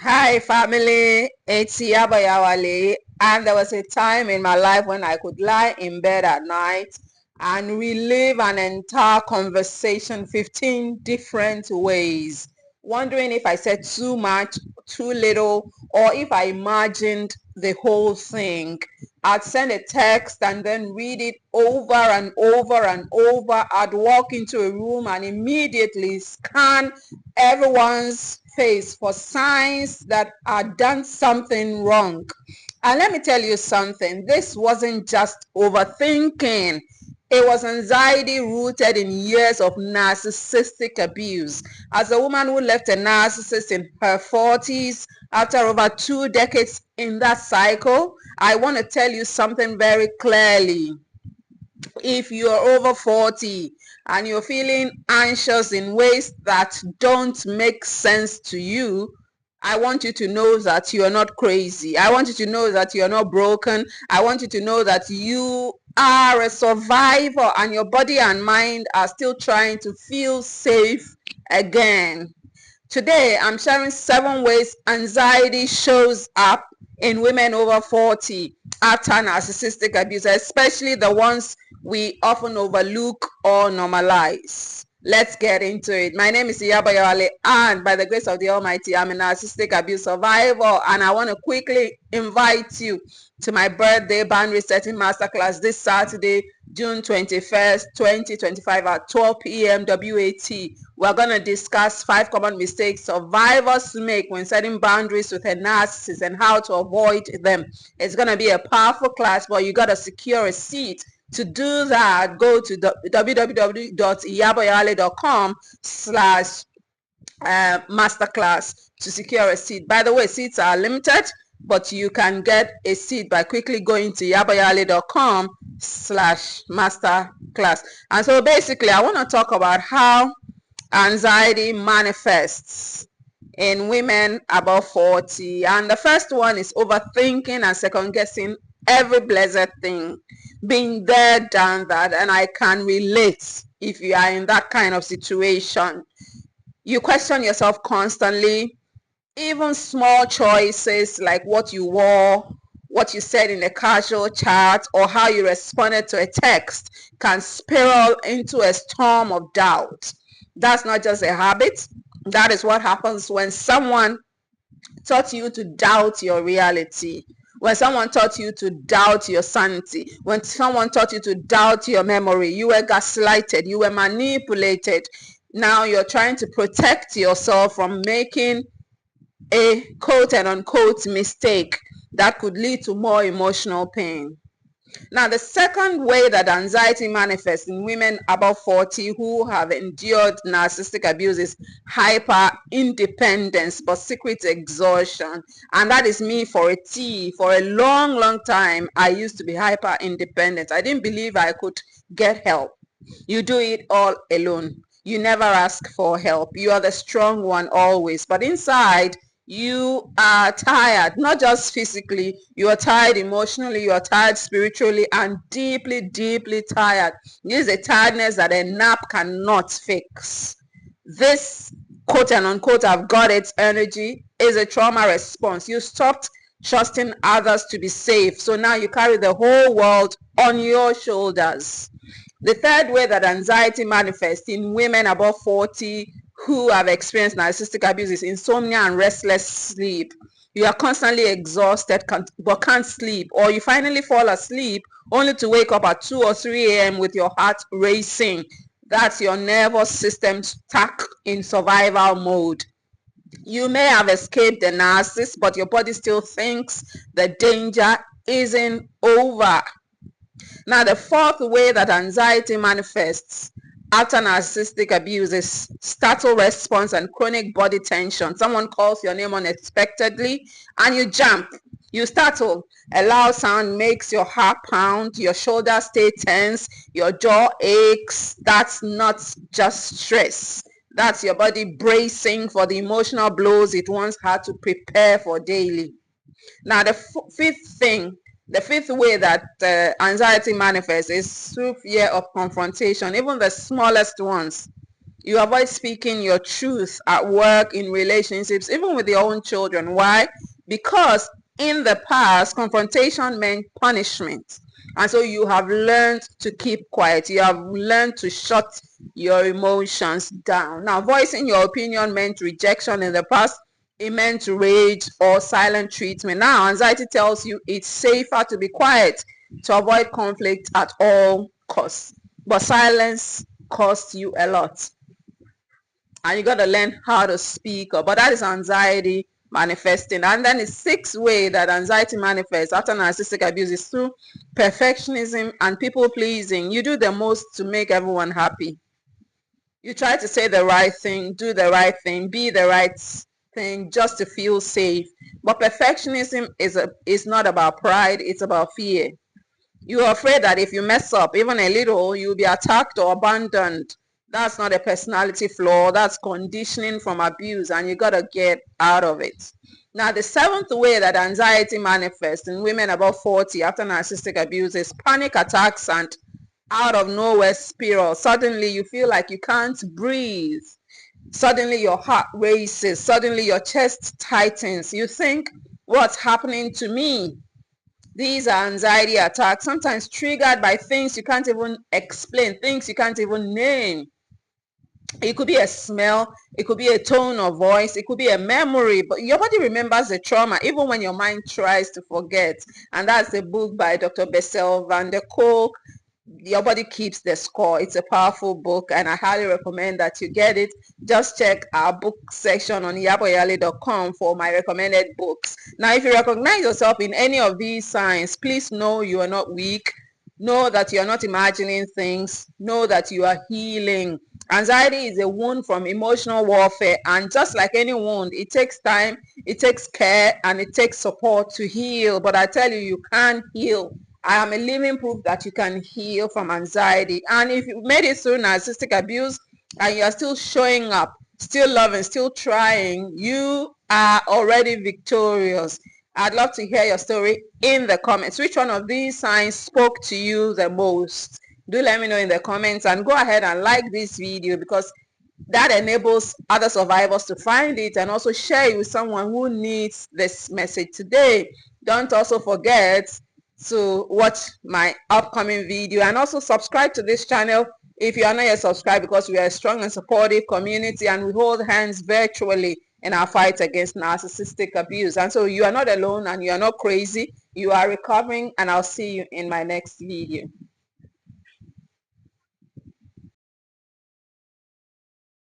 Hi family, it's Oyawale, and there was a time in my life when I could lie in bed at night and relive an entire conversation 15 different ways, wondering if I said too much, too little, or if I imagined the whole thing. I'd send a text and then read it over and over and over. I'd walk into a room and immediately scan everyone's face for signs that I'd done something wrong. And let me tell you something, this wasn't just overthinking. It was anxiety rooted in years of narcissistic abuse. As a woman who left a narcissist in her 40s after over 2 decades in that cycle, I want to tell you something very clearly. If you're over 40 and you're feeling anxious in ways that don't make sense to you, I want you to know that you are not crazy. I want you to know that you are not broken. I want you to know that you are a survivor and your body and mind are still trying to feel safe again. Today, I'm sharing 7 ways anxiety shows up in women over 40 after narcissistic abuse, especially the ones we often overlook or normalize. Let's get into it. My name is Iyabo, and by the grace of the Almighty, I'm a narcissistic abuse survivor, and I want to quickly invite you to my birthday boundary setting masterclass this Saturday, June 21st, 2025 at 12 p.m. WAT. We're going to discuss 5 common mistakes survivors make when setting boundaries with a narcissist and how to avoid them. It's going to be a powerful class, but you got to secure a seat. To do that, go to www.iyaboyale.com/masterclass to secure a seat. By the way, seats are limited, but you can get a seat by quickly going to iyaboyale.com/masterclass. And so basically, I want to talk about how anxiety manifests in women above 40. And the first one is overthinking and second guessing every blessed thing. Being there, done that, and I can relate if you are in that kind of situation. You question yourself constantly. Even small choices like what you wore, what you said in a casual chat, or how you responded to a text can spiral into a storm of doubt. That's not just a habit. That is what happens when someone taught you to doubt your reality. When someone taught you to doubt your sanity, when someone taught you to doubt your memory, you were gaslighted, you were manipulated. Now you're trying to protect yourself from making a quote and unquote mistake that could lead to more emotional pain. Now, the second way that anxiety manifests in women above 40 who have endured narcissistic abuse is hyper independence but secret exhaustion. And that is me for a T. For a long, long time, I used to be hyper independent. I didn't believe I could get help. You do it all alone. You never ask for help. You are the strong one always. But inside, you are tired, not just physically, you are tired emotionally, you are tired spiritually, and deeply, deeply tired. This is a tiredness that a nap cannot fix. This quote and unquote I've got its energy is a trauma response. You stopped trusting others to be safe, so now you carry the whole world on your shoulders. The third way that anxiety manifests in women above 40 who have experienced narcissistic abuse is insomnia and restless sleep. You are constantly exhausted but can't sleep, or you finally fall asleep only to wake up at 2 or 3 a.m. with your heart racing. That's your nervous system stuck in survival mode. You may have escaped the narcissist, but your body still thinks the danger isn't over. Now, the fourth way that anxiety manifests after narcissistic abuse is startle response and chronic body tension. Someone calls your name unexpectedly and you jump. You startle. A loud sound makes your heart pound, your shoulders stay tense, your jaw aches. That's not just stress. That's your body bracing for the emotional blows it once had to prepare for daily. Now, the fifth way that anxiety manifests is through fear of confrontation, even the smallest ones. You avoid speaking your truth at work, in relationships, even with your own children. Why? Because in the past, confrontation meant punishment. And so you have learned to keep quiet. You have learned to shut your emotions down. Now, voicing your opinion meant rejection in the past. It meant rage or silent treatment. Now, anxiety tells you it's safer to be quiet to avoid conflict at all costs. But silence costs you a lot. And you got to learn how to speak up. But that is anxiety manifesting. And then the sixth way that anxiety manifests after narcissistic abuse is through perfectionism and people pleasing. You do the most to make everyone happy. You try to say the right thing, do the right thing, be the right thing just to feel safe. But perfectionism is not about pride, it's about fear. You're afraid that if you mess up even a little, you'll be attacked or abandoned. That's not a personality flaw. That's conditioning from abuse, and you got to get out of it. Now, the seventh way that anxiety manifests in women above 40 after narcissistic abuse is panic attacks and out of nowhere spiral. Suddenly, you feel like you can't breathe. Suddenly, your heart races. Suddenly, your chest tightens. You think, what's happening to me? These are anxiety attacks, sometimes triggered by things you can't even explain, things you can't even name. It could be a smell, it could be a tone of voice, it could be a memory, but your body remembers the trauma even when your mind tries to forget. And that's the book by Dr. Bessel van der Kolk, Your Body Keeps the Score. It's a powerful book, and I highly recommend that you get it. Just check our book section on iyaboyale.com for my recommended books. Now, if you recognize yourself in any of these signs, please know you are not weak. Know that you are not imagining things. Know that you are healing. Anxiety is a wound from emotional warfare, and just like any wound, it takes time, it takes care, and it takes support to heal. But I tell you, you can heal. I am a living proof that you can heal from anxiety. And if you made it through narcissistic abuse and you are still showing up, still loving, still trying, you are already victorious. I'd love to hear your story in the comments. Which one of these signs spoke to you the most? Do let me know in the comments, and go ahead and like this video, because that enables other survivors to find it and also share it with someone who needs this message today. Don't also forget to watch my upcoming video, and also subscribe to this channel if you are not yet subscribed, because we are a strong and supportive community, and we hold hands virtually in our fight against narcissistic abuse. And so you are not alone, and you are not crazy. You are recovering, and I'll see you in my next video.